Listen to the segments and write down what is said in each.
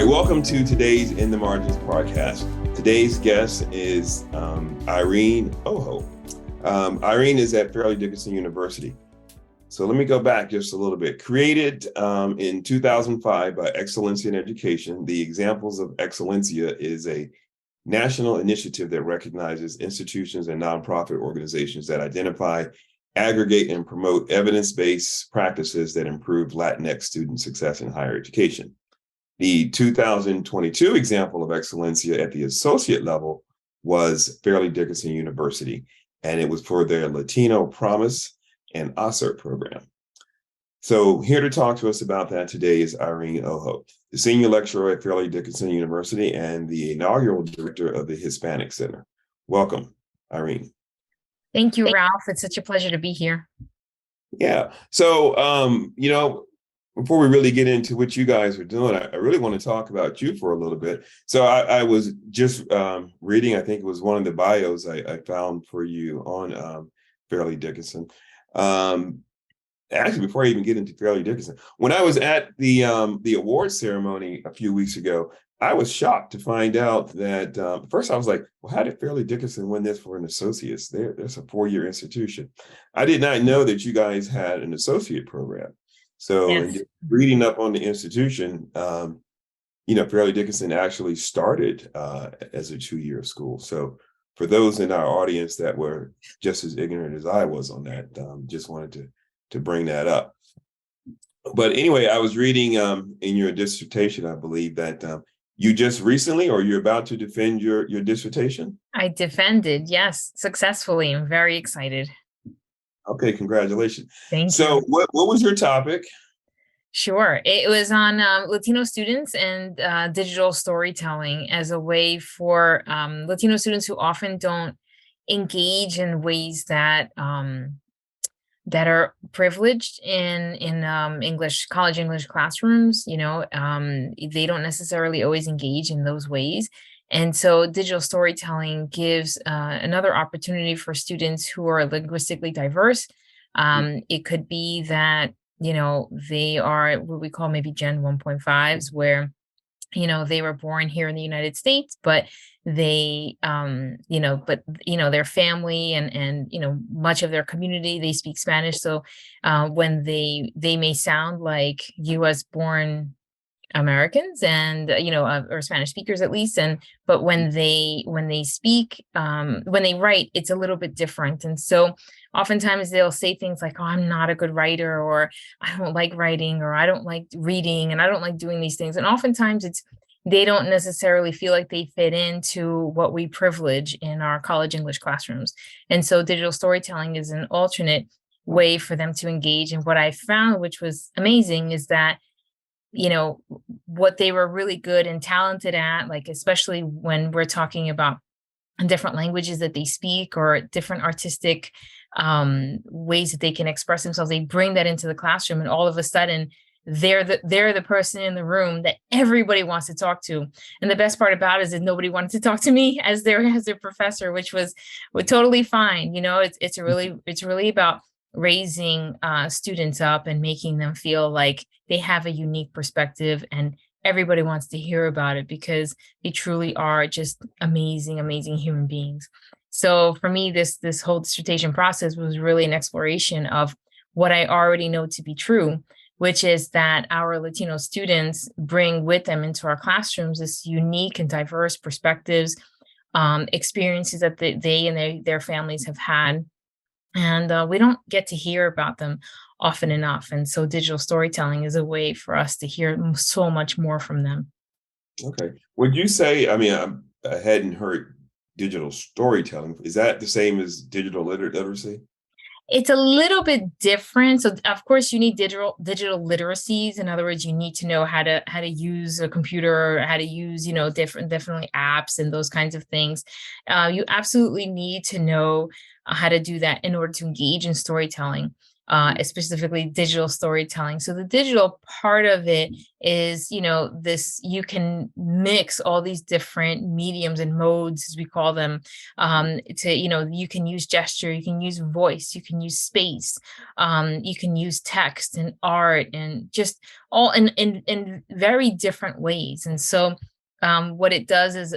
right, welcome to today's In the Margins podcast. Today's guest is Irene Oujo. Irene is at Farleigh-Dickinson University. So let me go back just a little bit. Created in 2005 by Excelencia in Education, the Examples of Excelencia is a national initiative that recognizes institutions and nonprofit organizations that identify, aggregate, and promote evidence-based practices that improve Latinx student success in higher education. The 2022 Example of Excelencia at the associate level was Farleigh-Dickinson University, and it was for their Latino Promise and HACER program. So here to talk to us about that today is Irene Oujo, the senior lecturer at Farleigh-Dickinson University and the inaugural director of the Hispanics Center. Welcome, Irene. Thank you, Ralph. It's such a pleasure to be here. Yeah. So, before we really get into what you guys are doing, I really want to talk about you for a little bit. So I was just reading, I think it was one of the bios I found for you on Farleigh-Dickinson. Actually, before I even get into Farleigh-Dickinson, when I was at the awards ceremony a few weeks ago, I was shocked to find out that first I was like, well, how did Farleigh-Dickinson win this for an associate's? There's a 4-year institution. I did not know that you guys had an associate program. So yes. Reading up on the institution, Farleigh-Dickinson actually started as a 2-year school. So for those in our audience that were just as ignorant as I was on that, just wanted to bring that up. But anyway, I was reading in your dissertation, I believe that you just recently, or you're about to defend your dissertation? I defended, yes, successfully. I'm very excited. Okay, congratulations. Thank you. So what was your topic? Sure. It was on Latino students and digital storytelling as a way for Latino students who often don't engage in ways that that are privileged in English, college English classrooms. They don't necessarily always engage in those ways. And so digital storytelling gives another opportunity for students who are linguistically diverse. It could be that, they are what we call maybe Gen 1.5s, where, they were born here in the United States, but they, their family and much of their community, they speak Spanish. So when they may sound like US born Americans and or Spanish speakers at least, but when they speak, when they write, it's a little bit different. And so oftentimes they'll say things like, oh, I'm not a good writer, or I don't like writing, or I don't like reading, and I don't like doing these things. And oftentimes they don't necessarily feel like they fit into what we privilege in our college English classrooms. And so digital storytelling is an alternate way for them to engage. And what I found, which was amazing, is that what they were really good and talented at, like especially when we're talking about different languages that they speak or different artistic ways that they can express themselves, they bring that into the classroom, and all of a sudden they're the person in the room that everybody wants to talk to. And the best part about it is that nobody wanted to talk to me as their professor, which was totally fine. It's really about raising students up and making them feel like they have a unique perspective, and everybody wants to hear about it because they truly are just amazing, amazing human beings. So for me, this whole dissertation process was really an exploration of what I already know to be true, which is that our Latino students bring with them into our classrooms this unique and diverse perspectives, experiences that they and their families have had. And we don't get to hear about them often enough. And so digital storytelling is a way for us to hear so much more from them. Okay. Would you say, I hadn't heard digital storytelling. Is that the same as digital literacy? It's a little bit different. So of course you need digital literacies. In other words, you need to know how to use a computer, how to use, definitely apps and those kinds of things. You absolutely need to know how to do that in order to engage in storytelling. specifically digital storytelling. So the digital part of it is, this, you can mix all these different mediums and modes, as we call them, you can use gesture, you can use voice, you can use space, you can use text and art, and just all in very different ways. And so what it does is,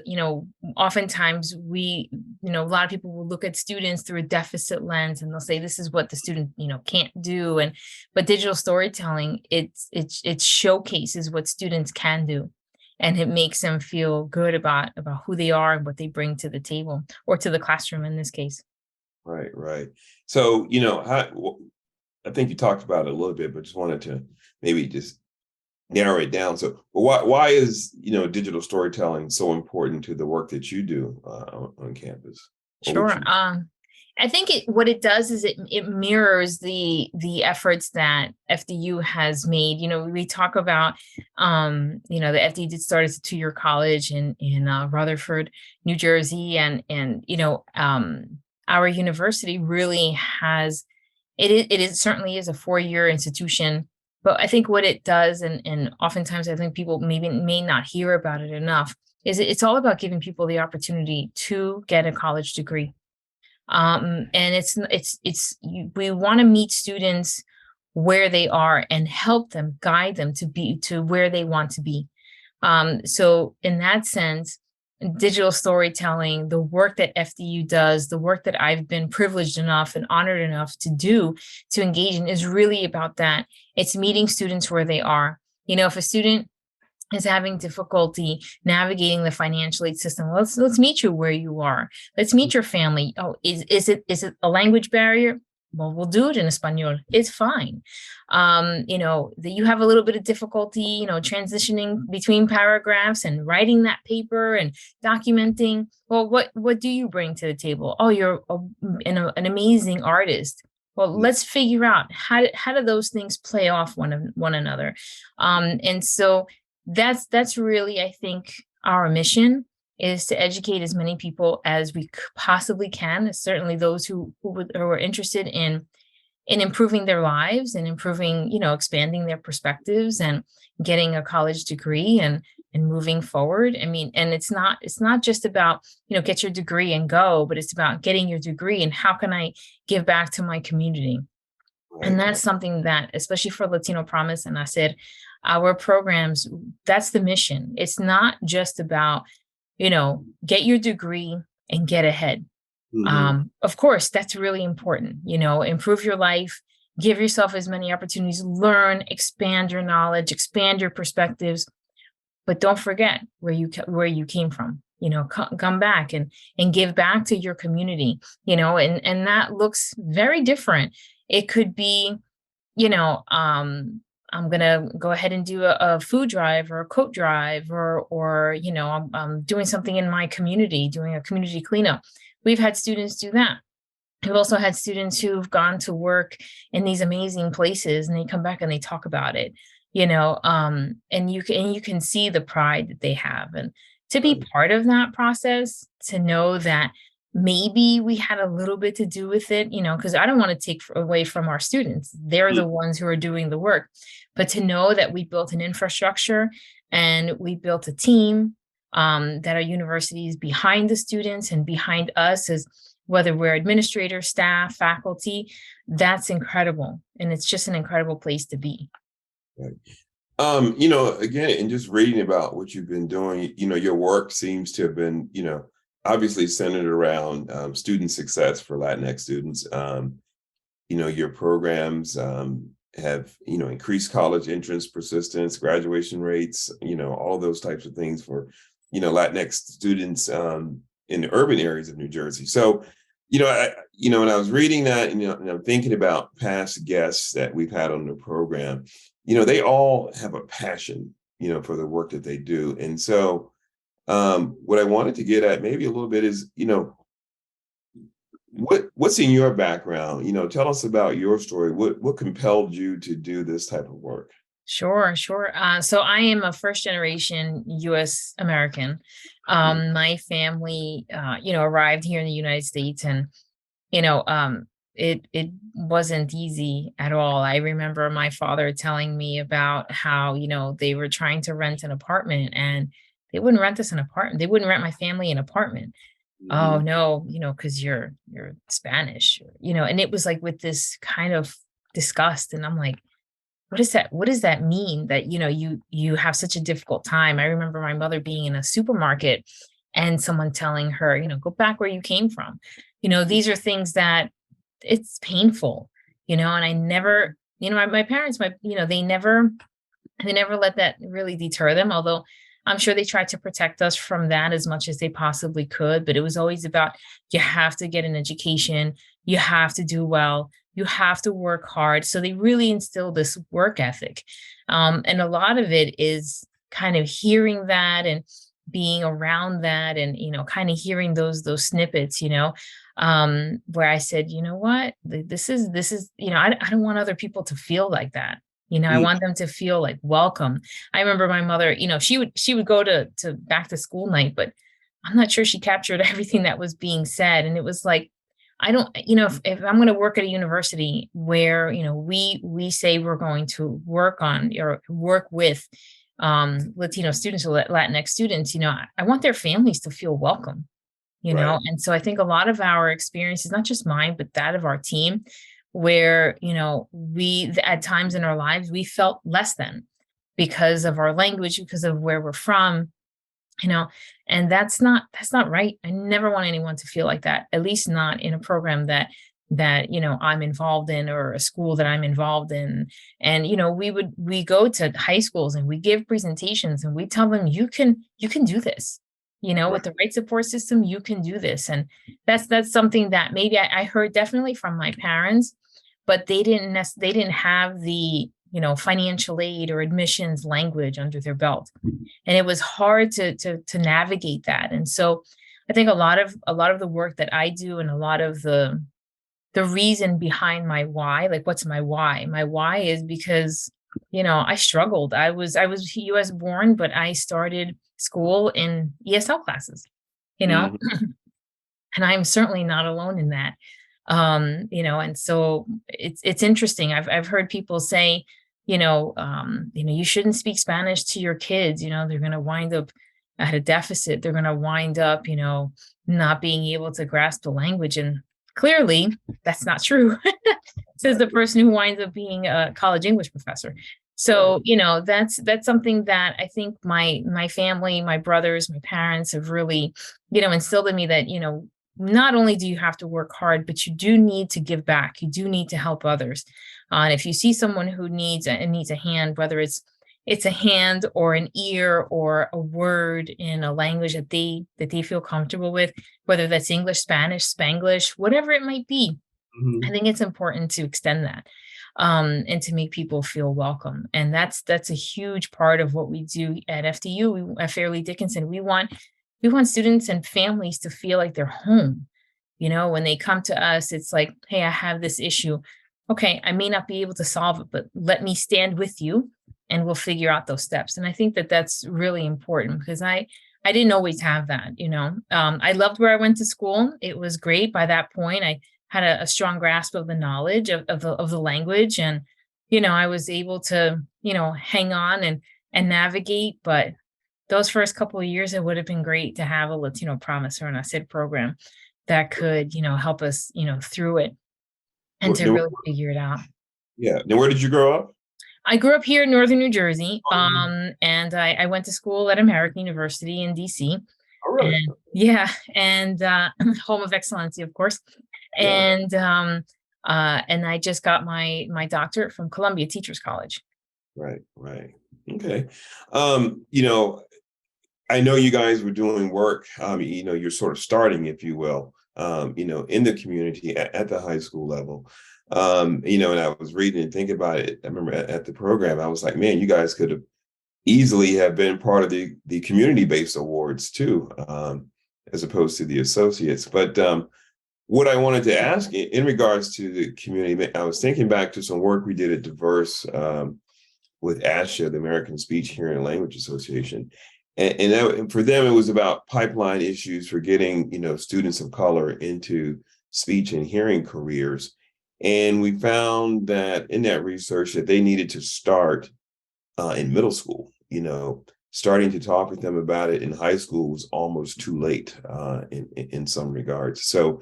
oftentimes a lot of people will look at students through a deficit lens, and they'll say this is what the student, can't do. But digital storytelling, it showcases what students can do, and it makes them feel good about who they are and what they bring to the table, or to the classroom in this case. Right, right. So, I think you talked about it a little bit, but just wanted to maybe just narrow it down. So why is digital storytelling so important to the work that you do on campus? Sure. I think what it does is it mirrors the efforts that FDU has made. We talk about the FDU did start as a 2-year college in Rutherford, New Jersey, and our university really has it certainly is a 4-year institution. But I think what it does, and oftentimes I think people may not hear about it enough, is it's all about giving people the opportunity to get a college degree. And we want to meet students where they are and help them, guide them to where they want to be. So in that sense, digital storytelling, the work that FDU does, the work that I've been privileged enough and honored enough to do, to engage in, is really about that. It's meeting students where they are. If a student is having difficulty navigating the financial aid system, let's meet you where you are. Let's meet your family. Oh, is it a language barrier? Well, we'll do it in Espanol. It's fine. That you have a little bit of difficulty, transitioning between paragraphs and writing that paper and documenting. Well, what do you bring to the table? Oh, you're an amazing artist. Well, let's figure out how do those things play off one another. And so that's really, I think, our mission, is to educate as many people as we possibly can, certainly those who are interested in improving their lives and improving, expanding their perspectives and getting a college degree and moving forward. I mean, and it's not just about, get your degree and go, but it's about getting your degree and how can I give back to my community? Right. And that's something that, especially for Latino Promise and HACER, our programs, that's the mission. It's not just about, get your degree and get ahead. Mm-hmm. Of course, that's really important. Improve your life, give yourself as many opportunities, learn, expand your knowledge, expand your perspectives, but don't forget where you came from. Come back and give back to your community. And that looks very different. It could be, I'm going to go ahead and do a food drive or a coat drive, or I'm doing something in my community, doing a community cleanup. We've had students do that. We've also had students who've gone to work in these amazing places, and they come back and they talk about it, and you can see the pride that they have. And to be part of that process, to know that maybe we had a little bit to do with it, because I don't want to take away from our students. They're the ones who are doing the work. But to know that we built an infrastructure and we built a team, that our university is behind the students and behind us, as whether we're administrators, staff, faculty, that's incredible. And it's just an incredible place to be. Right. Again, and just reading about what you've been doing, your work seems to have been, obviously centered around student success for Latinx students. Your programs have, increased college entrance persistence, graduation rates, all those types of things for, Latinx students in the urban areas of New Jersey. So, when I was reading that, and I'm thinking about past guests that we've had on the program, they all have a passion, for the work that they do. And so what I wanted to get at maybe a little bit is, what's in your background? Tell us about your story. What compelled you to do this type of work? Sure. So I am a first generation U.S. American. My family, arrived here in the United States, and, it wasn't easy at all. I remember my father telling me about how, they were trying to rent an apartment and they wouldn't rent us an apartment. They wouldn't rent my family an apartment. Oh Mhm. no, because you're Spanish, and it was like with this kind of disgust. And I'm like, what does that mean that, you have such a difficult time? I remember my mother being in a supermarket and someone telling her, go back where you came from. These are things that it's painful, and I never, my parents, they never let that really deter them, although I'm sure they tried to protect us from that as much as they possibly could. But it was always about, you have to get an education, you have to do well, you have to work hard. So they really instill this work ethic. And a lot of it is kind of hearing that and being around that and, kind of hearing those snippets, where I said, you know what, this is, I don't want other people to feel like that. I Mm. want them to feel like welcome. I remember my mother, she would go to back to school night, but I'm not sure she captured everything that was being said. And it was like, I don't, if I'm going to work at a university where, we say we're going to work on or work with Latino students or Latinx students, I want their families to feel welcome, Right. and so I think a lot of our experiences, not just mine, but that of our team, where, at times in our lives, we felt less than because of our language, because of where we're from, you know, and that's not right. I never want anyone to feel like that, at least not in a program that I'm involved in or a school that I'm involved in. And we go to high schools and we give presentations and we tell them, you can do this, Right. with the right support system, you can do this. And that's something that maybe I heard definitely from my parents, but they didn't have the financial aid or admissions language under their belt, and it was hard to navigate that. And so I think a lot of the work that I do and a lot of the reason behind my why, like what's my why? My why is because, I struggled. I was US born, but I started school in ESL classes, you know, Mhm. and I'm certainly not alone in that. And so it's interesting. I've heard people say, you shouldn't speak Spanish to your kids, they're gonna wind up at a deficit. They're gonna wind up, not being able to grasp the language. And clearly that's not true, says the Right. person who winds up being a college English professor. Right. So, that's something that I think my family, my brothers, my parents have really, instilled in me that, not only do you have to work hard, but you do need to give back. You do need to help others. And if you see someone who needs a hand, whether it's a hand or an ear or a word in a language that they feel comfortable with, whether that's English, Spanish, Spanglish, whatever it might be, I Mhm. think it's important to extend that, and to make people feel welcome. And that's a huge part of what we do at FDU, at Farleigh-Dickinson. We want students and families to feel like they're home. When they come to us, it's like, hey, I have this issue. Okay, I may not be able to solve it, but let me stand with you and we'll figure out those steps. And I think that that's really important because I didn't always have that. I loved where I went to school. It was great. By that point, I had a strong grasp of the knowledge of the language. And, I was able to, hang on and navigate. But those first couple of years, it would have been great to have a Latino promise or an ACID program that could, help us, through it and to Now, really figure it out. yeah. Now, where did you grow up? I grew up here in northern New Jersey, Oh, and I went to school at American University in DC, really? and yeah, and home of Excellencia, of course, Yeah. and I just got my doctorate from Columbia Teachers College. Right. Right. Okay. Um, you know, I know you guys were doing work. You're sort of starting, if you will, in the community at the high school level. And I was reading and thinking about it. I remember at the program, I was like, man, you guys could have easily have been part of the community-based awards too, as opposed to the associates. But what I wanted to ask in regards to the community, I was thinking back to some work we did at Diverse, with ASHA, the American Speech, Hearing, and Language Association. And for them, it was about pipeline issues for getting, students of color into speech and hearing careers. And we found that in that research that they needed to start in middle school. Starting to talk with them about it in high school was almost too late in some regards. So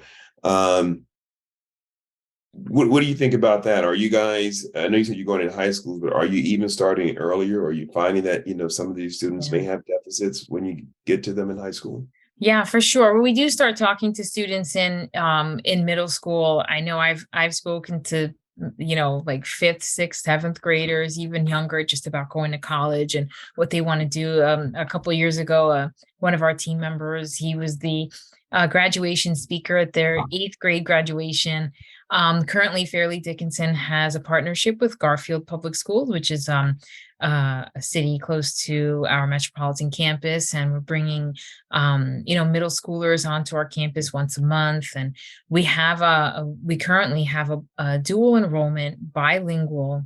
what do you think about that? Are you guys, I know you said you're going in high schools, but are you even starting earlier? Are you finding that, some of these students may have deficits when you get to them in high school? Yeah, for sure. When we do start talking to students in middle school, I know I've spoken to like fifth, sixth, seventh graders, even younger, just about going to college and what they want to do. A couple of years ago, one of our team members, he was the graduation speaker at their eighth grade graduation. Currently, Farleigh-Dickinson has a partnership with Garfield Public Schools, which is a city close to our metropolitan campus, and we're bringing middle schoolers onto our campus once a month. And we currently have a dual enrollment bilingual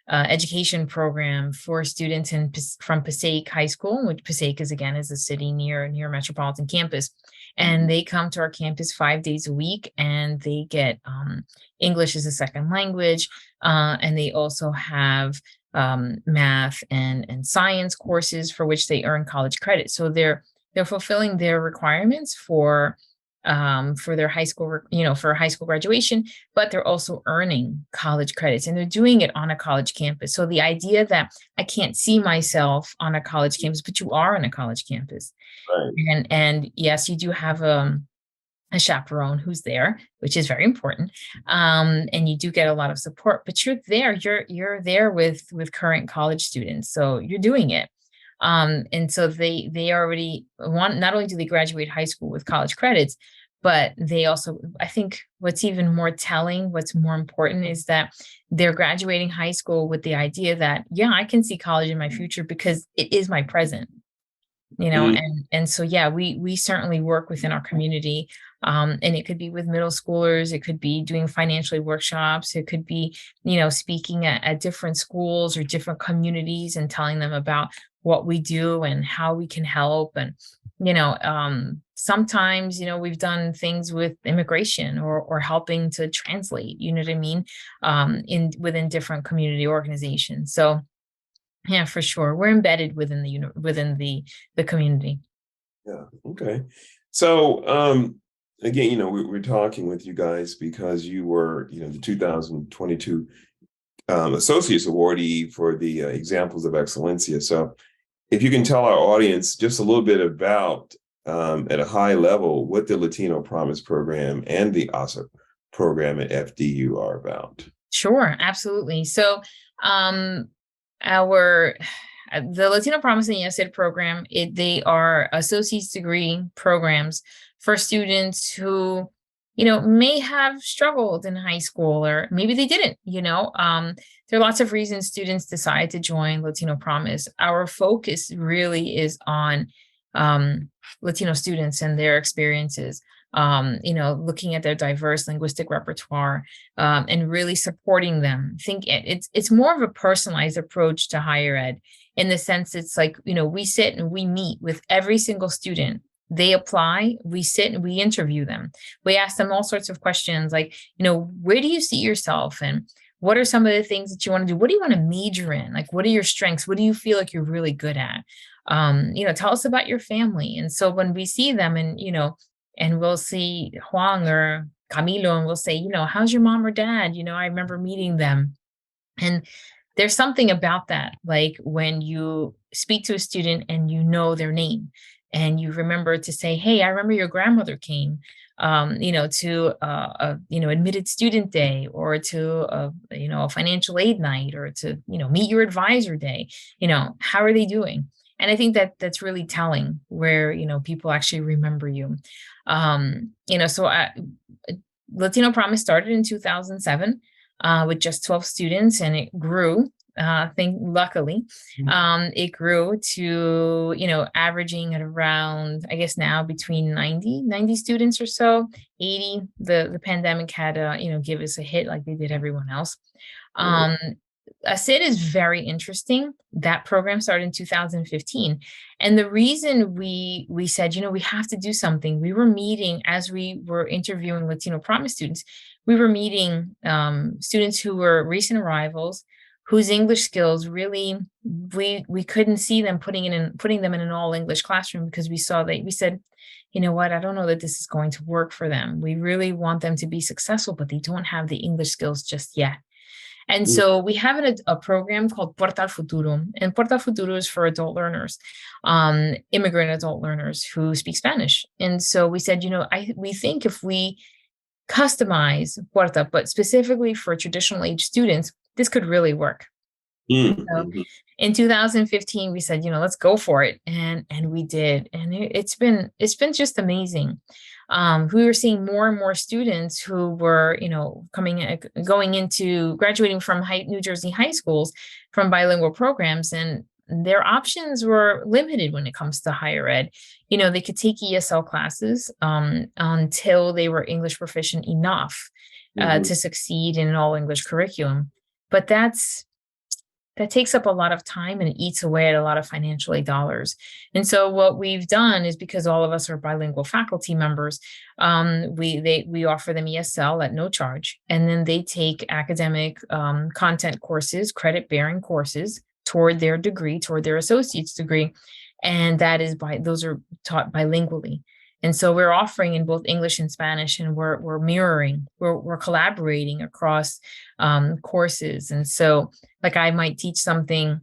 education program for students from Passaic High School, which Passaic is a city near metropolitan campus. And they come to our campus 5 days a week, and they get English as a second language. And they also have math and science courses for which they earn college credit. So they're fulfilling their requirements for their high school, for high school graduation, but they're also earning college credits, and they're doing it on a college campus. So the idea that I can't see myself on a college campus, but you are on a college campus. Right. And yes, you do have a chaperone who's there, which is very important. And you do get a lot of support, but you're there with current college students. So you're doing it. And so they already want, not only do they graduate high school with college credits, but they also, I think what's even more telling, what's more important, is that they're graduating high school with the idea that, yeah, I can see college in my future because it is my present. And so, yeah, we certainly work within our community. And it could be with middle schoolers, it could be doing financial aid workshops, it could be, speaking at different schools or different communities and telling them about what we do and how we can help. And, sometimes, we've done things with immigration or helping to translate, you know what I mean, within different community organizations. So, yeah, for sure, we're embedded within the community. Yeah. Okay. So, again, we're talking with you guys because you were, the 2022 Associates Awardee for the Examples of Excelencia. So, if you can tell our audience just a little bit about, at a high level, what the Latino Promise Program and the HACER program at FDU are about. Sure, absolutely. So, the Latino Promise and HACER program, they are associate's degree programs for students who, may have struggled in high school, or maybe they didn't. There are lots of reasons students decide to join Latino Promise. Our focus really is on Latino students and their experiences. Looking at their diverse linguistic repertoire, and really supporting them. I think it's more of a personalized approach to higher ed, in the sense it's like, we sit and we meet with every single student. They apply, we sit and we interview them. We ask them all sorts of questions like, where do you see yourself? And what are some of the things that you want to do? What do you want to major in? Like, what are your strengths? What do you feel like you're really good at? Tell us about your family. And so when we see them and we'll see Juan or Camilo, and we'll say, how's your mom or dad? I remember meeting them. And there's something about that, like when you speak to a student and their name, and you remember to say, hey, I remember your grandmother came, to admitted student day, or to a financial aid night, or to meet your advisor day. How are they doing? And I think that's really telling, where people actually remember you. Latino Promise started in 2007 with just 12 students, and it grew. Luckily, it grew to, averaging at around, I guess now, between 90 students or so, 80. The pandemic had give us a hit like they did everyone else. ACID is very interesting. That program started in 2015. And the reason we said, we have to do something, we were meeting as we were interviewing Latino Promise students, we were meeting students who were recent arrivals, whose English skills really, we couldn't see them putting them in an all English classroom, because we said, you know what, I don't know that this is going to work for them. We really want them to be successful, but they don't have the English skills just yet. And Mm. so we have a program called Porta al Futuro, and Porta al Futuro is for adult learners, immigrant adult learners who speak Spanish. And so we said, we think if we customize Porta, but specifically for traditional age students, this could really work. Mm. So Mhm. in 2015, we said, let's go for it, and we did, and it's been just amazing. We were seeing more and more students who were, graduating from New Jersey high schools from bilingual programs, and their options were limited when it comes to higher ed. They could take ESL classes until they were English proficient enough Mhm. to succeed in an all English curriculum. But that takes up a lot of time and eats away at a lot of financial aid dollars. And so what we've done is, because all of us are bilingual faculty members, we offer them ESL at no charge, and then they take academic content courses, credit-bearing courses toward their degree, toward their associate's degree, and those are taught bilingually. And so we're offering in both English and Spanish, and we're collaborating across courses. And so, like, I might teach something,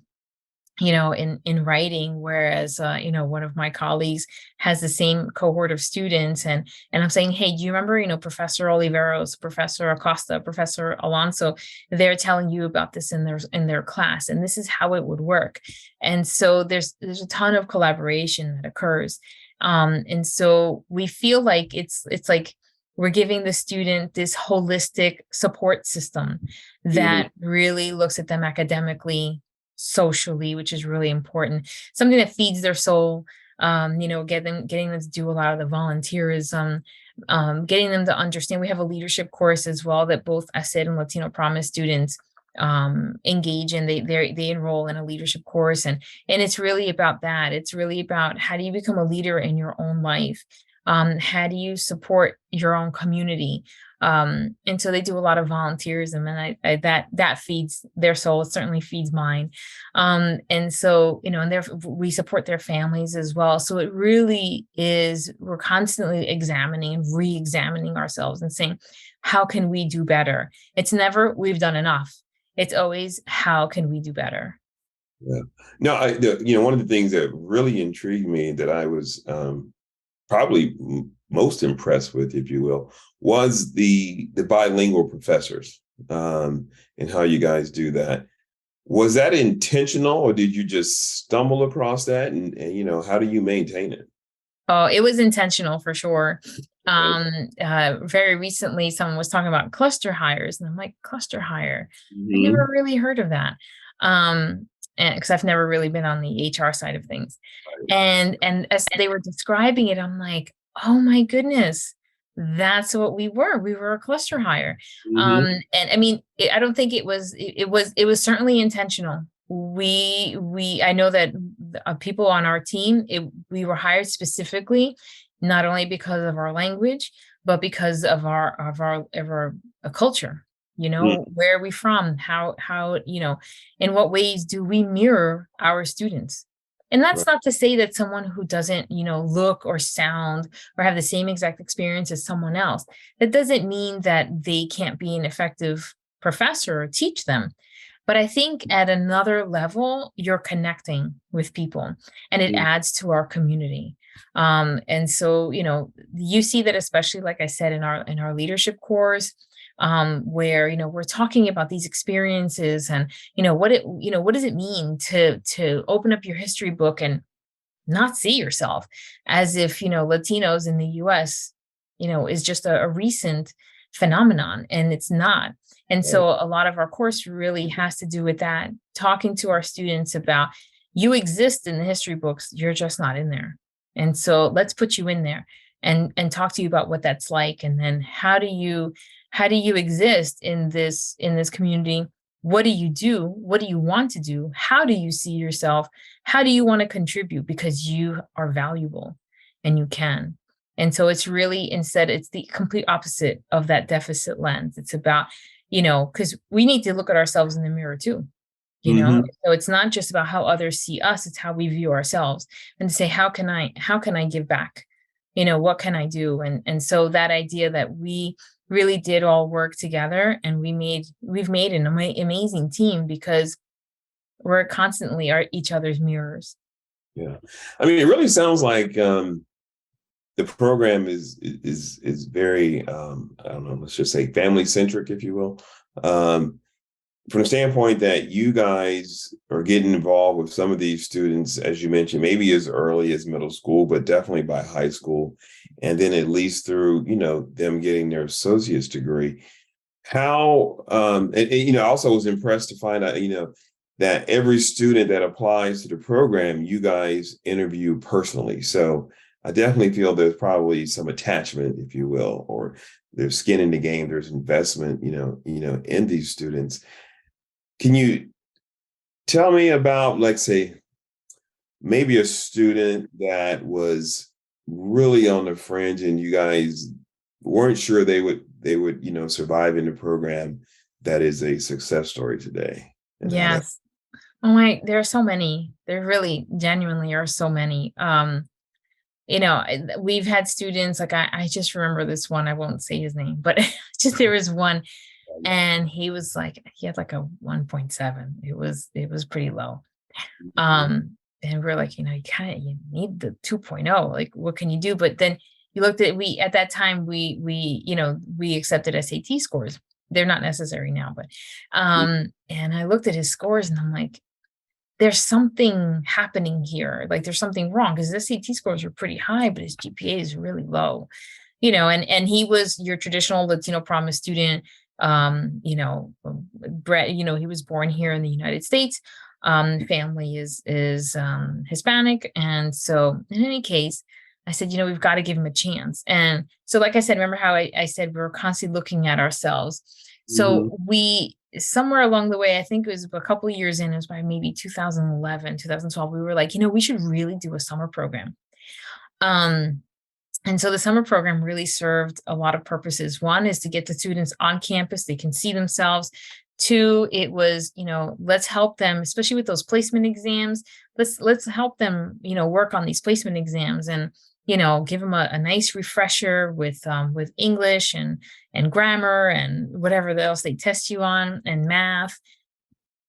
in writing, whereas one of my colleagues has the same cohort of students, and I'm saying, hey, do you remember, Professor Oliveros, Professor Acosta, Professor Alonso, they're telling you about this in their class, and this is how it would work. And so there's a ton of collaboration that occurs. And so we feel like it's like we're giving the student this holistic support system Mhm. that really looks at them academically, socially, which is really important. Something that feeds their soul. Getting them to do a lot of the volunteerism, getting them to understand. We have a leadership course as well that both ACER and Latino Promise students engage in. They enroll in a leadership course, and it's really about that. It's really about, how do you become a leader in your own life? How do you support your own community? And so they do a lot of volunteerism, and that feeds their soul. It certainly feeds mine. And so, and we support their families as well. So it really is, we're constantly examining and re-examining ourselves and saying, how can we do better? It's never, we've done enough. It's always, how can we do better? Yeah. No, one of the things that really intrigued me, that I was probably most impressed with, if you will, was the bilingual professors, and how you guys do that. Was that intentional, or did you just stumble across that? And how do you maintain it? Oh, it was intentional for sure. Okay. Very recently, someone was talking about cluster hires, and I'm like, cluster hire? I never Mhm. really heard of that. And because I've never really been on the HR side of things. Right. And as they were describing it, I'm like, oh my goodness, that's what we were. We were a cluster hire. Mhm. And I mean, I don't think it was certainly intentional. I know that people on our team, we were hired specifically, not only because of our language, but because of our culture. Mm. Where are we from? How in what ways do we mirror our students? And that's Right. not to say that someone who doesn't, look or sound or have the same exact experience as someone else, that doesn't mean that they can't be an effective professor or teach them. But I think at another level, you're connecting with people, and it Mm. adds to our community. And so, you see that, especially, like I said, in our leadership course, where, we're talking about these experiences, and, what does it mean to open up your history book and not see yourself as if, Latinos in the US, is just a recent phenomenon, and it's not. And Right. so a lot of our course really has to do with that, talking to our students about, you exist in the history books, you're just not in there. And so let's put you in there and talk to you about what that's like. And then how do you exist in this community? What do you do? What do you want to do? How do you see yourself? How do you want to contribute? Because you are valuable and you can. And so it's really, instead, it's the complete opposite of that deficit lens. It's about, because we need to look at ourselves in the mirror too. Hmm. So it's not just about how others see us, it's how we view ourselves, and to say, how can I give back? What can I do? And so that idea that we really did all work together, and we've made an amazing team, because we're constantly each other's mirrors. Yeah. I mean, it really sounds like the program is very I don't know, let's just say family centric, if you will. Um, from the standpoint that you guys are getting involved with some of these students, as you mentioned, maybe as early as middle school, but definitely by high school, and then at least through, them getting their associate's degree. How, I also was impressed to find out, that every student that applies to the program, you guys interview personally. So I definitely feel there's probably some attachment, if you will, or there's skin in the game, there's investment, in these students. Can you tell me about, like, say, maybe a student that was really on the fringe and you guys weren't sure they would survive in the program, that is a success story today, and how that. Yes. Oh my, there are so many. There really genuinely are so many. We've had students, like, I just remember this one, I won't say his name, but just there was one, and he had like a 1.7. It was pretty low. And we're like, you need the 2.0. Like, what can you do? But then you looked at, we at that time, we accepted SAT scores. They're not necessary now, but and I looked at his scores, and I'm like, there's something happening here. Like, there's something wrong, because his SAT scores were pretty high, but his GPA is really low. And he was your traditional Latino promise student. He was born here in the United States. Family is Hispanic, and so in any case, I said, we've got to give him a chance. And so, like I said, remember how I said we were constantly looking at ourselves. Mhm. So we, somewhere along the way, I think it was a couple of years in, it was by maybe 2011, 2012, we were like, we should really do a summer program. Um, and so the summer program really served a lot of purposes. One is to get the students on campus, they can see themselves. Two, it was, let's help them, especially with those placement exams. Let's help them, work on these placement exams, and give them a nice refresher with English and grammar and whatever else they test you on, and math,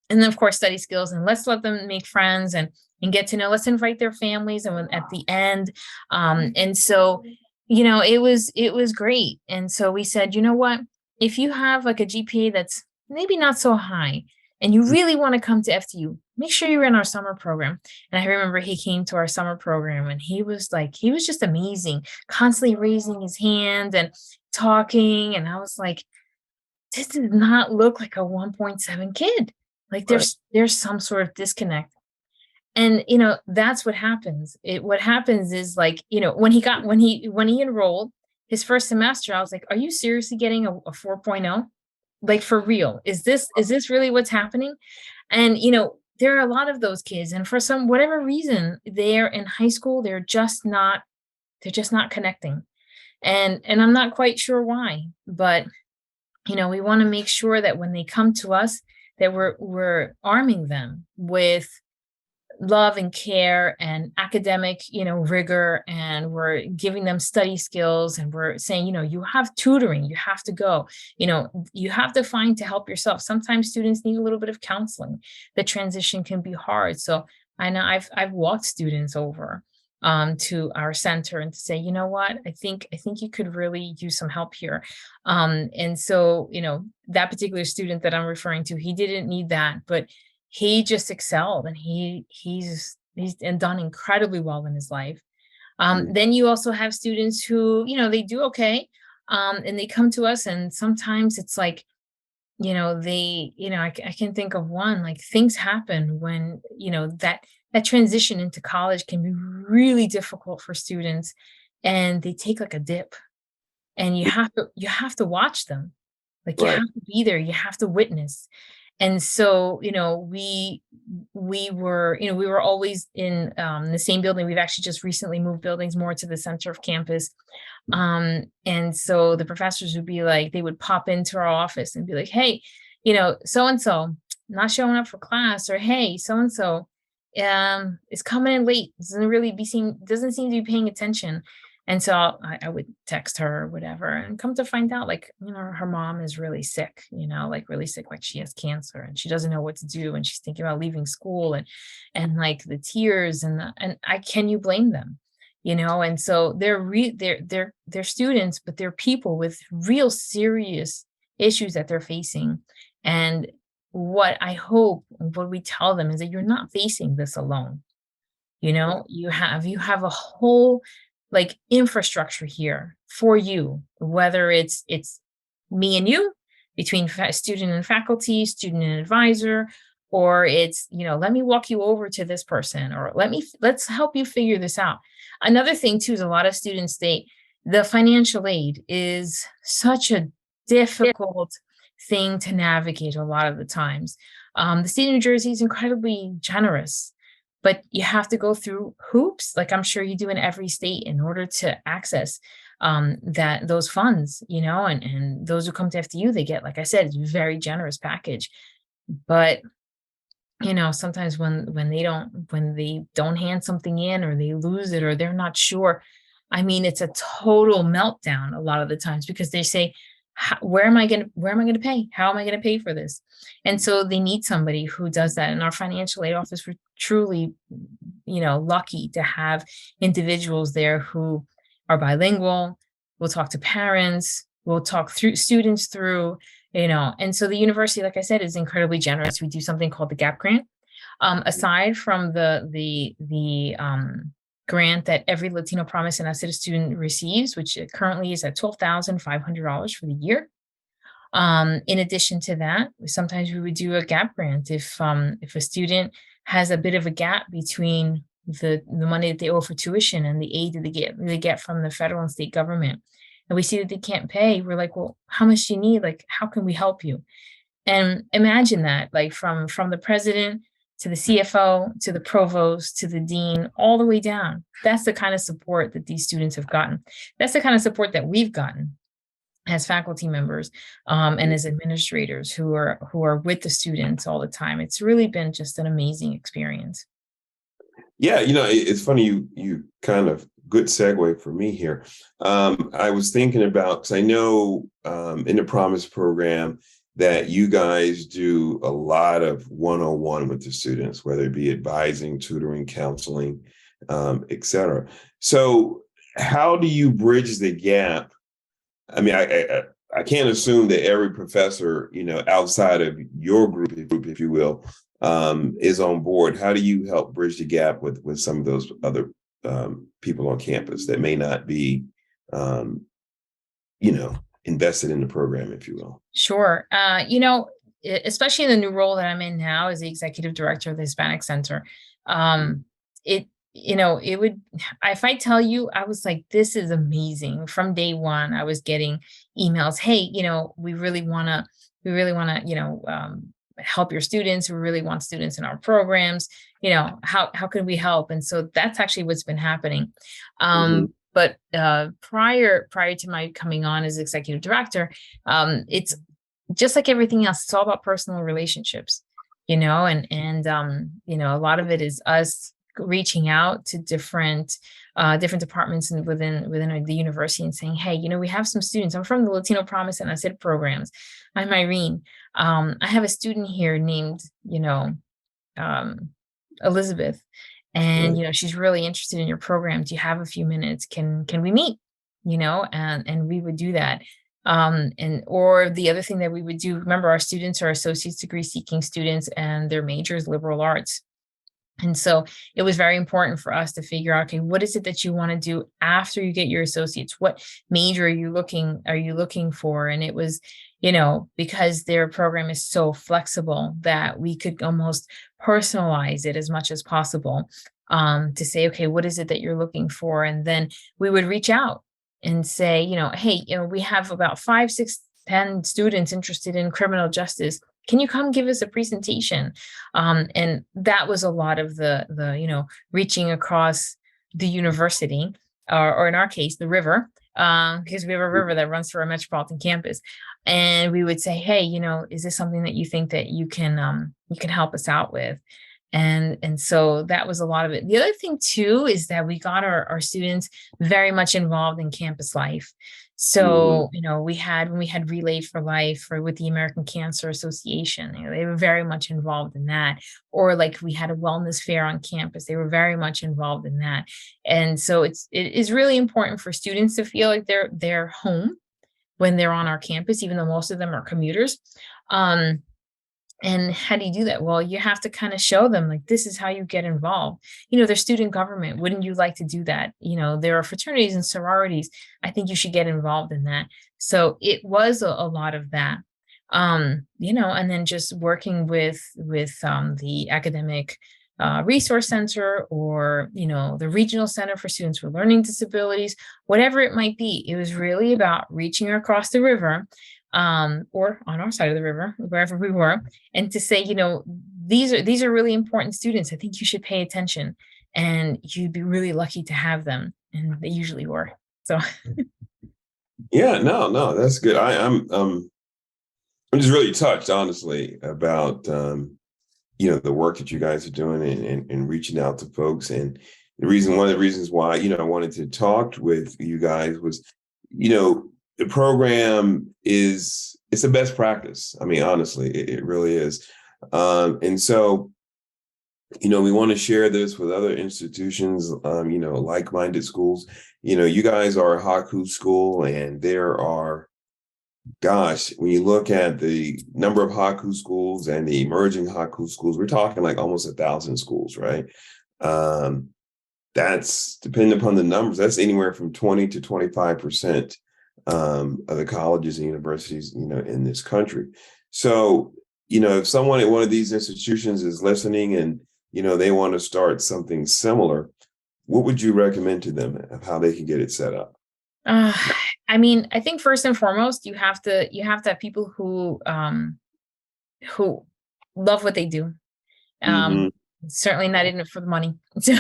and then of course study skills. And let's let them make friends and get to know. Let's invite their families, and at the end, and so it was great. And so we said, what, if you have like a GPA that's maybe not so high, and you really want to come to FTU, make sure you're in our summer program. And I remember he came to our summer program, and he was just amazing, constantly raising his hand and talking. And I was like, this does not look like a 1.7 kid. Like, Right. there's some sort of disconnect. And that's what happens. What happens is, like, when he enrolled his first semester, I was like, are you seriously getting a 4.0? Like, for real? Is this really what's happening? And there are a lot of those kids, and for some whatever reason, they're in high school, they're just not connecting. And I'm not quite sure why, but we want to make sure that when they come to us, that we're arming them with love and care and academic, rigor, and we're giving them study skills, and we're saying, you have tutoring, you have to go, you have to find to help yourself. Sometimes students need a little bit of counseling. The transition can be hard. So I know I've walked students over to our center, and to say, what, I think you could really use some help here. And so, that particular student that I'm referring to, he didn't need that, but he just excelled, and he's done incredibly well in his life. Mhm. Then you also have students who, they do okay, and they come to us, and sometimes it's like, I can think of one, like, things happen when, that transition into college can be really difficult for students, and they take like a dip, and you have to watch them. Like, you Right. have to be there, you have to witness. And so, we were always in the same building. We've actually just recently moved buildings more to the center of campus. And so the professors would be like, they would pop into our office and be like, hey, so and so not showing up for class, or hey, so and so is coming in late, doesn't seem to be paying attention. And so I would text her or whatever, and come to find out, like, her mom is really sick, like really sick, like she has cancer and she doesn't know what to do. And she's thinking about leaving school, and like the tears can you blame them? And so they're students, but they're people with real serious issues that they're facing. And what we tell them is that you're not facing this alone. You have a whole, like, infrastructure here for you, whether it's me and you, between student and faculty, student and advisor, or it's, let me walk you over to this person, or let's help you figure this out. Another thing too is a lot of students state the financial aid is such a difficult thing to navigate a lot of the times. The state of New Jersey is incredibly generous, but you have to go through hoops, like I'm sure you do in every state, in order to access those funds, and those who come to FDU, they get, like I said, it's a very generous package. But sometimes when they don't hand something in, or they lose it, or they're not sure, I mean, it's a total meltdown a lot of the times, because they say, where am I going to pay? How am I going to pay for this? And so they need somebody who does that. In our financial aid office, we're truly, lucky to have individuals there who are bilingual. We'll talk to parents, we'll talk through students through, and so the university, like I said, is incredibly generous. We do something called the GAP grant. Aside from the grant that every Latino Promise and ACER student receives, which currently is at $12,500 for the year. In addition to that, sometimes we would do a gap grant if a student has a bit of a gap between the money that they owe for tuition and the aid that they get from the federal and state government, and we see that they can't pay. We're like, well, how much do you need? Like, how can we help you? And imagine that, like, from the president to the CFO, to the provost, to the dean, all the way down. That's the kind of support that these students have gotten. That's the kind of support that we've gotten as faculty members, and as administrators who are with the students all the time. It's really been just an amazing experience. Yeah, it's funny, you kind of good segue for me here. I was thinking about, because I know in the Promise program that you guys do a lot of one-on-one with the students, whether it be advising, tutoring, counseling, et cetera. So how do you bridge the gap? I mean, I can't assume that every professor, outside of your group, if you will, is on board. How do you help bridge the gap with some of those other people on campus that may not be, invested in the program, if you will? Sure. Especially in the new role that I'm in now as the executive director of the Hispanic Center, it would, if I tell you, I was like, this is amazing. From day one, I was getting emails. Hey, we really want to, help your students. We really want students in our programs. How can we help? And so that's actually what's been happening. But prior to my coming on as executive director, it's just like everything else. It's all about personal relationships, and a lot of it is us reaching out to different departments and within the university and saying, hey, we have some students. I'm from the Latino Promise and ACER programs. I'm Irene. I have a student here named, Elizabeth, and she's really interested in your program. Do you have a few minutes? Can we meet? And we would do that. Or the other thing that we would do, remember, our students are associate's degree seeking students, and their major is liberal arts. And so it was very important for us to figure out, okay, what is it that you want to do after you get your associates? What major are you looking for? And it was, because their program is so flexible that we could almost personalize it as much as possible, to say, okay, what is it that you're looking for? And then we would reach out and say, hey, we have about 5, 6, 10 students interested in criminal justice. can you come give us a presentation? And that was a lot of the reaching across the university, or in our case, the river, because we have a river that runs through our metropolitan campus. And we would say, hey, is this something that you think that you can help us out with? And so that was a lot of it. The other thing too is that we got our students very much involved in campus life. So, when we had Relay for Life or with the American Cancer Association, they were very much involved in that. Or like we had a wellness fair on campus, they were very much involved in that. And so it is really important for students to feel like they're home when they're on our campus, even though most of them are commuters. And how do you do that? Well, you have to kind of show them like, this is how you get involved. There's student government. Wouldn't you like to do that? There are fraternities and sororities. I think you should get involved in that. So it was a lot of that, and then just working with the academic resource center, or, the regional center for students with learning disabilities, whatever it might be. It was really about reaching across the river, or on our side of the river, wherever we were, and to say, these are really important students. I think you should pay attention, and you'd be really lucky to have them. And they usually were. So Yeah, no, that's good. I'm just really touched, honestly, about the work that you guys are doing, and reaching out to folks. And one of the reasons why I wanted to talk with you guys was, the program it's the best practice. I mean, honestly, it really is. And so, we want to share this with other institutions, like-minded schools. You guys are a Haku school, and there are, gosh, when you look at the number of Haku schools and the emerging Haku schools, we're talking like almost 1,000 schools, right? That's, depending upon the numbers, that's anywhere from 20 to 25% of the colleges and universities, in this country. So, if someone at one of these institutions is listening and, they want to start something similar, what would you recommend to them of how they can get it set up? I mean, I think first and foremost, you have to have people who love what they do. Mm-hmm. Certainly not in it for the money. So,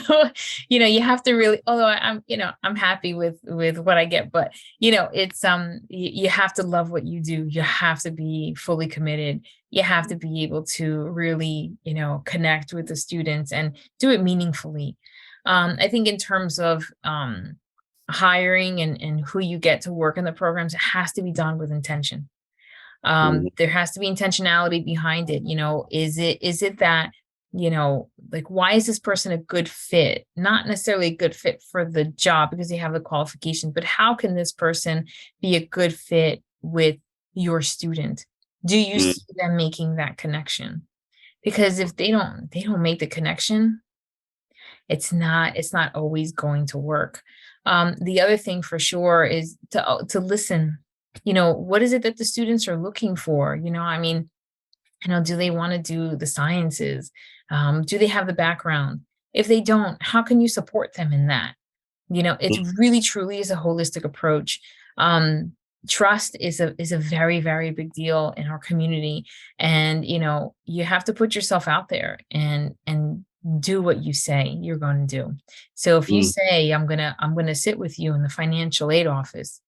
you have to really, although I'm happy with what I get, but it's, you have to love what you do. You have to be fully committed. You have to be able to really, connect with the students and do it meaningfully. I think in terms of, hiring and who you get to work in the programs, it has to be done with intention. There has to be intentionality behind it. Is it that, like, why is this person a good fit? Not necessarily a good fit for the job because they have the qualifications, but how can this person be a good fit with your student? Do you see them making that connection? Because if they don't make the connection, it's not always going to work. The other thing for sure is to listen. What is it that the students are looking for? I mean, do they want to do the sciences? Do they have the background? If they don't, how can you support them in that? It's really truly is a holistic approach. Trust is a very, very big deal in our community. And, you have to put yourself out there and do what you say you're going to do. So if you say, I'm going to sit with you in the financial aid office,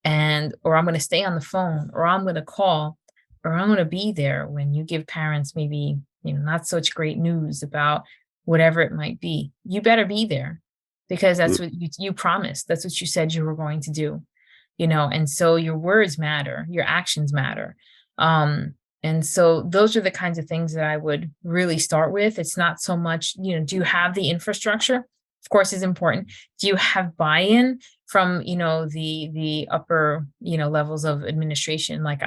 or I'm going to stay on the phone, or I'm going to call, or I'm going to be there when you give parents maybe, not such great news about whatever it might be, you better be there, because that's what you promised. That's what you said you were going to do, and so your words matter, your actions matter. And so those are the kinds of things that I would really start with. It's not so much, do you have the infrastructure? Of course, is important. Do you have buy-in from, the upper, levels of administration? Like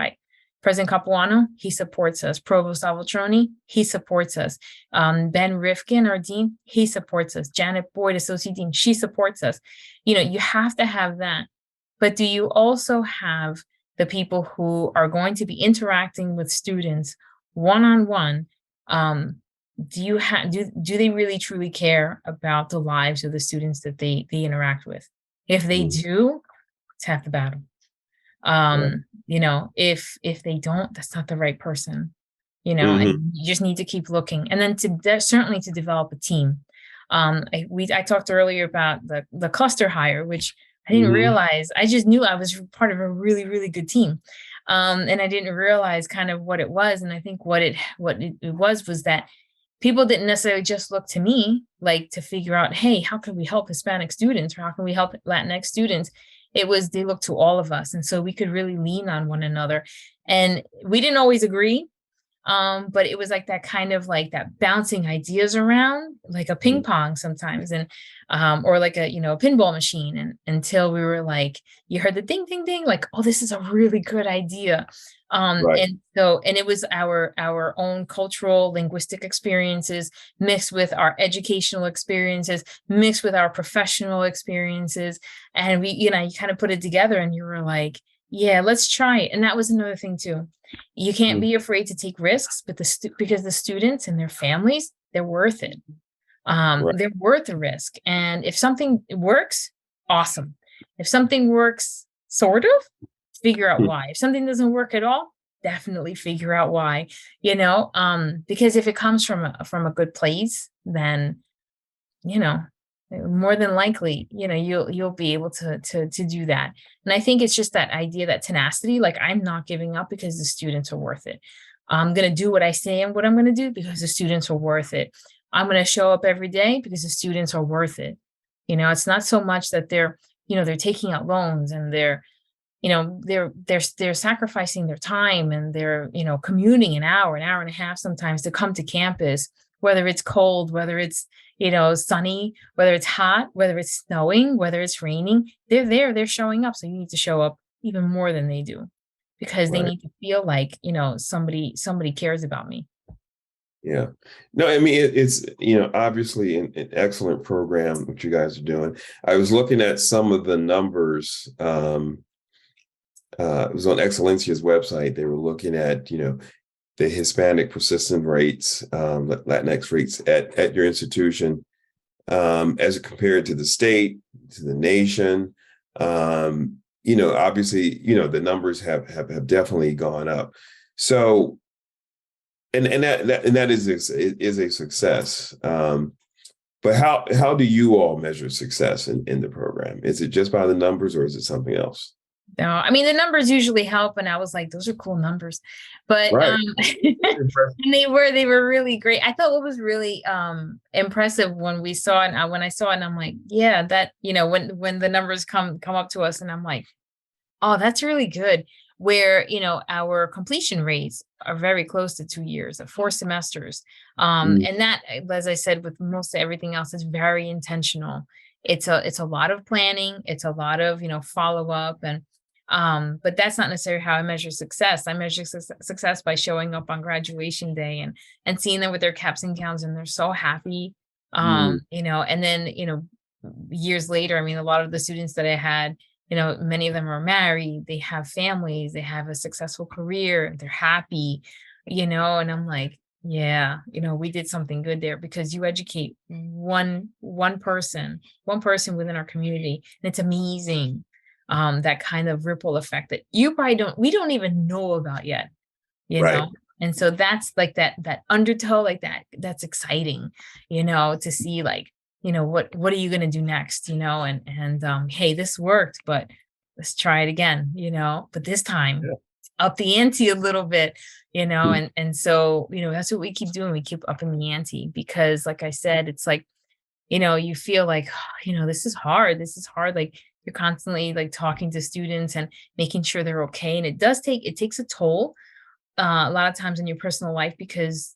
President Capuano, he supports us. Provost Aveltroni, he supports us. Ben Rifkin, our dean, he supports us. Janet Boyd, associate dean, she supports us. You have to have that. But do you also have the people who are going to be interacting with students one-on-one? Do they really truly care about the lives of the students that they interact with? If they do, it's half the battle. If they don't, that's not the right person. Hmm. and you just need to keep looking. And then certainly to develop a team. I talked earlier about the cluster hire, which I didn't Hmm. realize. I just knew I was part of a really, really good team. And I didn't realize kind of what it was. And I think what it was that people didn't necessarily just look to me like to figure out, hey, how can we help Hispanic students or how can we help Latinx students? It was they looked to all of us. And so we could really lean on one another. And we didn't always agree, but it was like that kind of like that bouncing ideas around like a ping pong sometimes, and or like a a pinball machine, and until we were like, you heard the ding ding ding, like, oh, this is a really good idea. Right. And it was our own cultural linguistic experiences mixed with our educational experiences, mixed with our professional experiences, and we you kind of put it together and you were like, yeah, let's try it. And that was another thing too. You can't Mm. be afraid to take risks, but because the students and their families, they're worth it. Right. They're worth the risk. And if something works, awesome. If something works, sort of, figure out Mm. why. If something doesn't work at all, definitely figure out why. Because if it comes from a good place, then you know more than likely you'll be able to do that. And I think it's just that idea, that tenacity, like, I'm not giving up because the students are worth it. I'm going to do what I say and what I'm going to do because the students are worth it. I'm going to show up every day because the students are worth it. It's not so much that they're taking out loans and they're sacrificing their time, and they're commuting an hour and a half sometimes to come to campus, whether it's cold, whether it's sunny, whether it's hot, whether it's snowing, whether it's raining. They're showing up. So you need to show up even more than they do, because they Right. need to feel like somebody cares about me. Yeah. No, I mean, it's, obviously an excellent program what you guys are doing. I was looking at some of the numbers. It was on Excelencia's website. They were looking at, the Hispanic persistent rates, Latinx rates at your institution, as compared to the state, to the nation. Obviously, the numbers have definitely gone up. So, and that is a success. But how do you all measure success in the program? Is it just by the numbers, or is it something else? No, I mean, the numbers usually help, and I was like, those are cool numbers. But Right. and they were really great. I thought what was really impressive when we saw it, when I saw it, and I'm like, yeah, that when the numbers come up to us, and I'm like, oh, that's really good. Where our completion rates are very close to 2 years, of 4 semesters. Mm. And that, as I said, with most of everything else, is very intentional. It's a lot of planning. It's a lot of follow up, and but that's not necessarily how I measure success. I measure success by showing up on graduation day and seeing them with their caps and gowns, and they're so happy. Mm. And then years later, I mean, a lot of the students that I had, many of them are married, they have families, they have a successful career, they're happy, and I'm like, yeah, we did something good there, because you educate one person within our community, and it's amazing. That kind of ripple effect that we don't even know about yet, you Right. know? And so that's like that undertow, like that's exciting, to see, like, what are you going to do next, and hey, this worked, but let's try it again, but this time Yeah. up the ante a little bit, Mm. and so, that's what we keep doing. We keep upping the ante, because like I said, it's like, you feel like, this is hard. This is hard. Like, you're constantly like talking to students and making sure they're okay. And it takes a toll, a lot of times in your personal life, because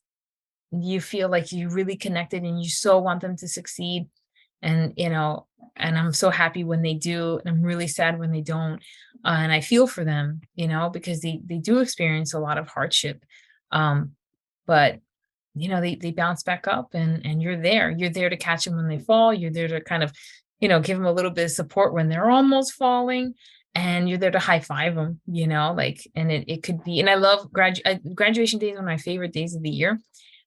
you feel like you really connected and you so want them to succeed. And, and I'm so happy when they do. And I'm really sad when they don't. And I feel for them, because they do experience a lot of hardship. Um, but they bounce back up, and you're there to catch them when they fall. You're there to kind of give them a little bit of support when they're almost falling, and you're there to high five them, like. And it could be, and I love graduation days are one of my favorite days of the year,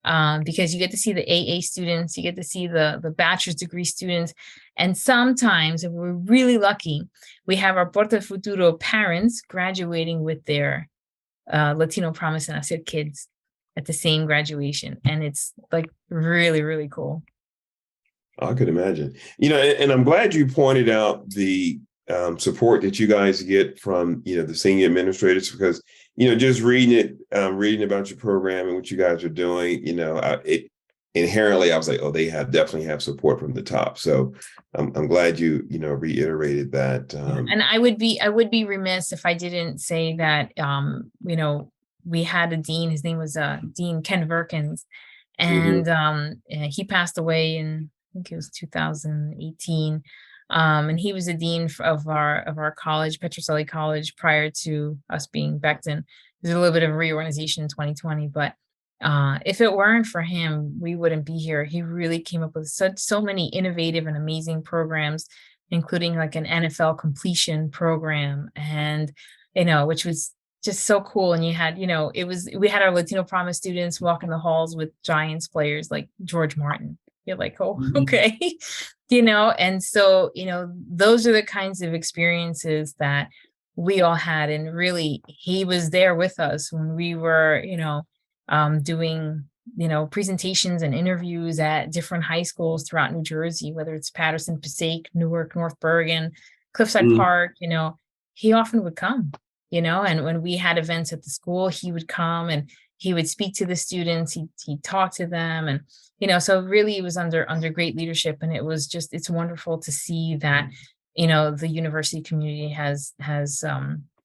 because you get to see the AA students, you get to see the bachelor's degree students, and sometimes, if we're really lucky, we have our Porta Futuro parents graduating with their Latino Promise and HACER kids. at the same graduation. And it's like really, really cool. I could imagine. And I'm glad you pointed out the support that you guys get from, the senior administrators, because, just reading about your program and what you guys are doing, it inherently, I was like, oh, they definitely have support from the top. So I'm glad you, reiterated that. And I would be remiss if I didn't say that, we had a dean, his name was Dean Ken Verkins, and he passed away in, I think it was 2018. And he was the dean of our college, Petrocelli College, prior to us being Becton. There's a little bit of reorganization in 2020, but if it weren't for him, we wouldn't be here. He really came up with so many innovative and amazing programs, including like an NFL completion program, and which was just so cool. And you had, we had our Latino Promise students walking the halls with Giants players like George Martin. You're like, oh, okay. And so, those are the kinds of experiences that we all had. And really, he was there with us when we were, doing, presentations and interviews at different high schools throughout New Jersey, whether it's Patterson, Passaic, Newark, North Bergen, Cliffside Park. He often would come, and when we had events at the school, he would come and he would speak to the students. He talked to them, and so really it was under great leadership, and it's wonderful to see that the university community has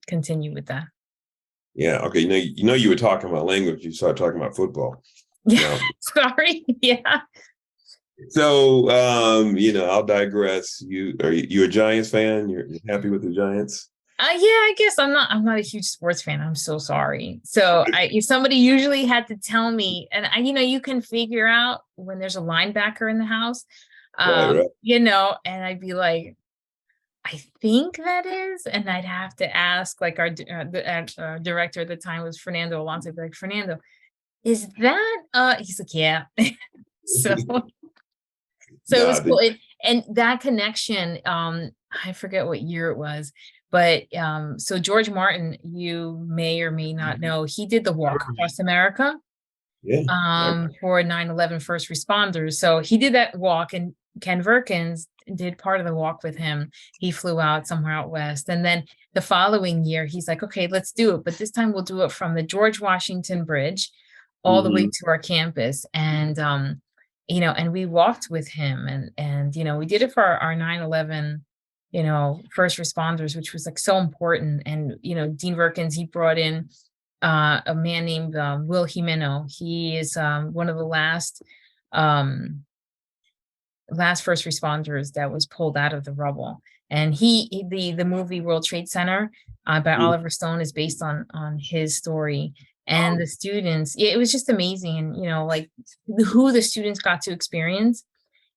continued with that. Yeah. Okay. You were talking about language. You started talking about football. Yeah. Sorry. Yeah. So, I'll digress. Are you a Giants fan? You're happy with the Giants? Yeah, I guess I'm not a huge sports fan. I'm so sorry. So somebody usually had to tell me, and you can figure out when there's a linebacker in the house, Right. and I'd be like, I think that is, and I'd have to ask like our director at the time was Fernando Alonso. I'd be like, Fernando, is that he's like, yeah. so it was cool. And that connection, I forget what year it was, but so George Martin, you may or may not know, he did the walk across America for 9/11 first responders. So he did that walk, and Ken Verkins did part of the walk with him. He flew out somewhere out west. And then the following year, he's like, okay, let's do it. But this time we'll do it from the George Washington Bridge all the way to our campus. And, and we walked with him, and we did it for our 9/11, first responders, which was like so important. And, Dean Verkins, he brought in a man named Will Jimeno. He is one of the last first responders that was pulled out of the rubble. And the movie World Trade Center by Oliver Stone is based on his story. And the students, it was just amazing. And, like who the students got to experience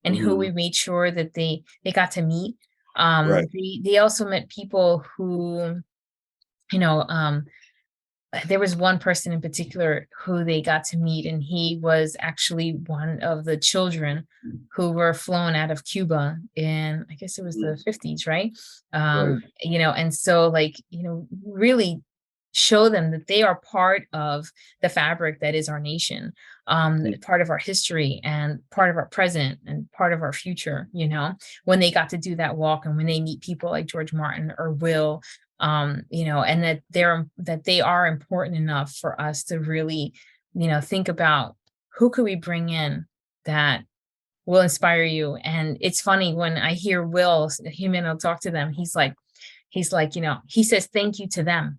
and who we made sure that they got to meet. They also met people who, there was one person in particular who they got to meet, and he was actually one of the children who were flown out of Cuba in, I guess it was the 50s, right? And so really show them that they are part of the fabric that is our nation, part of our history and part of our present and part of our future, when they got to do that walk and when they meet people like George Martin or Will, and that they are important enough for us to really, think about who could we bring in that will inspire you. And it's funny when I hear Will Jimeno talk to them, he's like, he says thank you to them.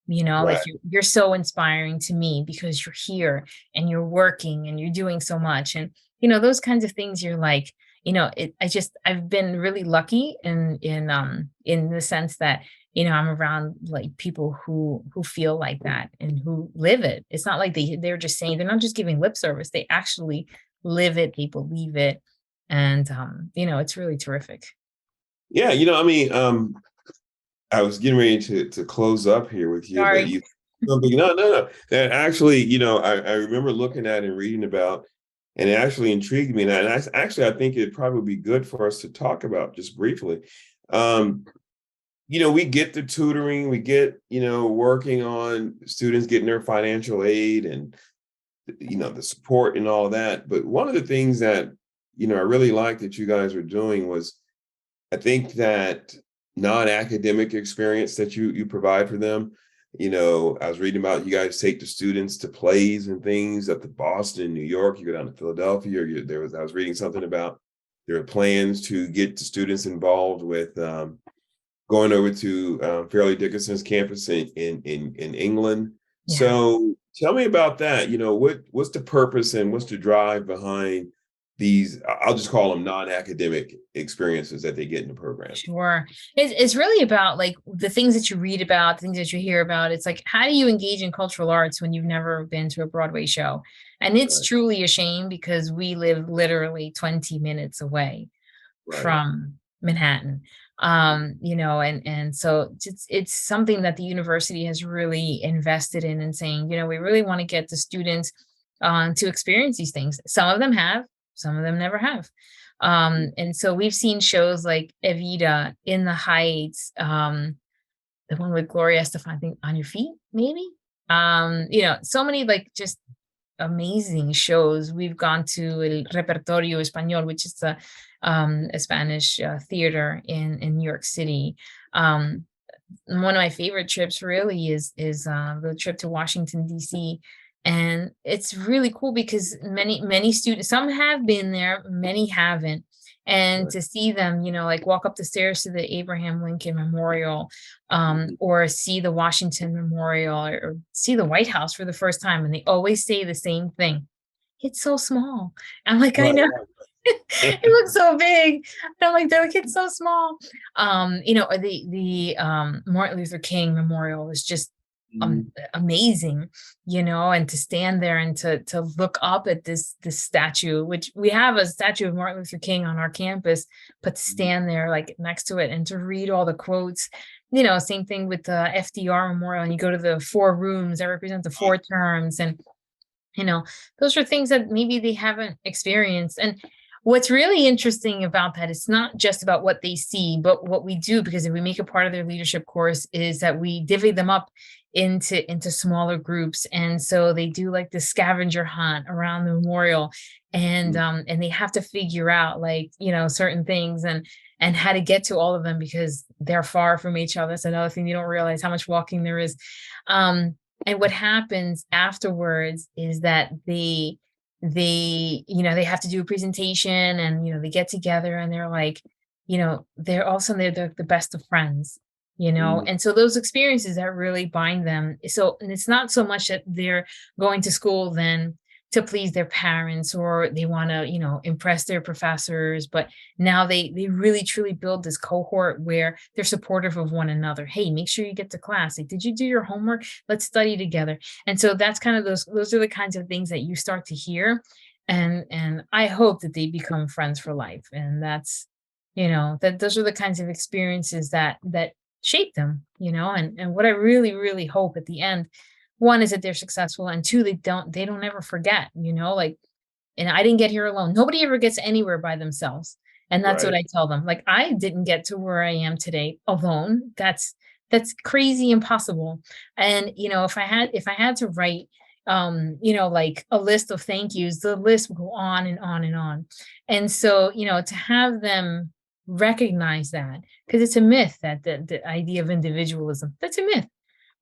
Like you're so inspiring to me because you're here and you're working and you're doing so much. And, those kinds of things, you're like, I've been really lucky in the sense that, I'm around like people who feel like that and who live it. It's not like they're just saying, they're not just giving lip service. They actually live it. They believe it. And, it's really terrific. Yeah. I was getting ready to close up here with you, Sorry. but you no. That actually, I remember looking at and reading about, and it actually intrigued me. And I think it'd probably be good for us to talk about just briefly. We get the tutoring, we get, working on students getting their financial aid and the support and all that. But one of the things that, I really liked that you guys were doing was, I think that non-academic experience that you provide for them. I was reading about you guys take the students to plays and things up to Boston, New York. You go down to Philadelphia. I was reading something about there are plans to get the students involved with going over to Farleigh-Dickinson's campus in England. Yeah. So tell me about that. What's the purpose and what's the drive behind these, I'll just call them non-academic experiences that they get in the program? Sure. It's really about like the things that you read about, the things that you hear about. It's like, how do you engage in cultural arts when you've never been to a Broadway show? And it's Right. truly a shame because we live literally 20 minutes away Right. from Manhattan. And so it's something that the university has really invested in and saying, we really want to get the students to experience these things. Some of them have, some of them never have. And so we've seen shows like Evita, In the Heights, the one with Gloria Estefan, I think On Your Feet, maybe. So many like just amazing shows. We've gone to El Repertorio Español, which is a Spanish theater in New York City. One of my favorite trips really is the trip to Washington, D.C. And it's really cool because many students, some have been there, many haven't. And Right. to see them, like walk up the stairs to the Abraham Lincoln Memorial, or see the Washington Memorial, or see the White House for the first time. And they always say the same thing. It's so small. I'm like, I Right. know. It looks so big. And I'm like, it's so small. Or the Martin Luther King Memorial is just amazing, and to stand there and to look up at this statue, which we have a statue of Martin Luther King on our campus, but to stand there like next to it and to read all the quotes, same thing with the FDR Memorial, and you go to the 4 rooms that represent the 4 terms, and those are things that maybe they haven't experienced. And what's really interesting about that, it's not just about what they see, but what we do, because if we make a part of their leadership course, is that we divvy them up into smaller groups. And so they do like the scavenger hunt around the memorial, and they have to figure out like, certain things and how to get to all of them because they're far from each other. That's another thing, you don't realize how much walking there is. And what happens afterwards is that they have to do a presentation, and they get together and they're like, they're all of a sudden they're the best of friends, and so those experiences that really bind them. So, and it's not so much that they're going to school then to please their parents or they want to, impress their professors, but now they really truly build this cohort where they're supportive of one another. Hey, make sure you get to class. Like, did you do your homework? Let's study together. And so that's kind of those are the kinds of things that you start to hear. And I hope that they become friends for life. And that's, that those are the kinds of experiences that shape them, and what I really, really hope at the end, one is that they're successful, and two, they don't ever forget, like, and I didn't get here alone. Nobody ever gets anywhere by themselves. And that's what Right. I tell them. Like, I didn't get to where I am today alone. That's crazy impossible. And, if I had to write, like a list of thank yous, the list will go on and on and on. And so, to have them recognize that, because it's a myth that the idea of individualism, that's a myth,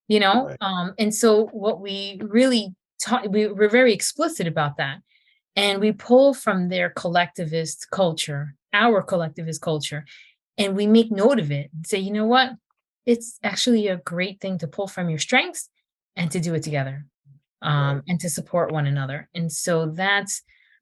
Right. and so what we really taught, we're very explicit about that. And we pull from their collectivist culture, our collectivist culture, and we make note of it and say, you know what? It's actually a great thing to pull from your strengths and to do it together, Right. and to support one another. And so that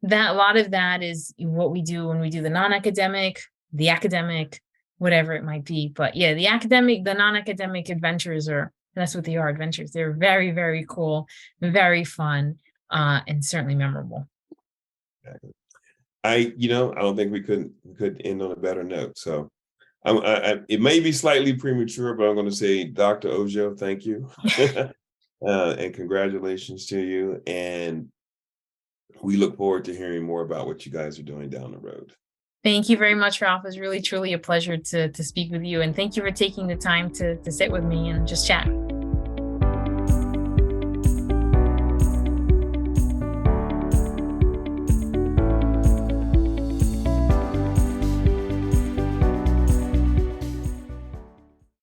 a lot of that is what we do when we do the non-academic, the academic, whatever it might be. But yeah, the non-academic adventures are, that's what they are, adventures. They're very, very cool, very fun, and certainly memorable. Exactly. I don't think we could end on a better note. So it may be slightly premature, but I'm going to say, Dr. Oujo, thank you. And congratulations to you. And we look forward to hearing more about what you guys are doing down the road. Thank you very much, Ralph. It was really, truly a pleasure to speak with you. And thank you for taking the time to sit with me and just chat.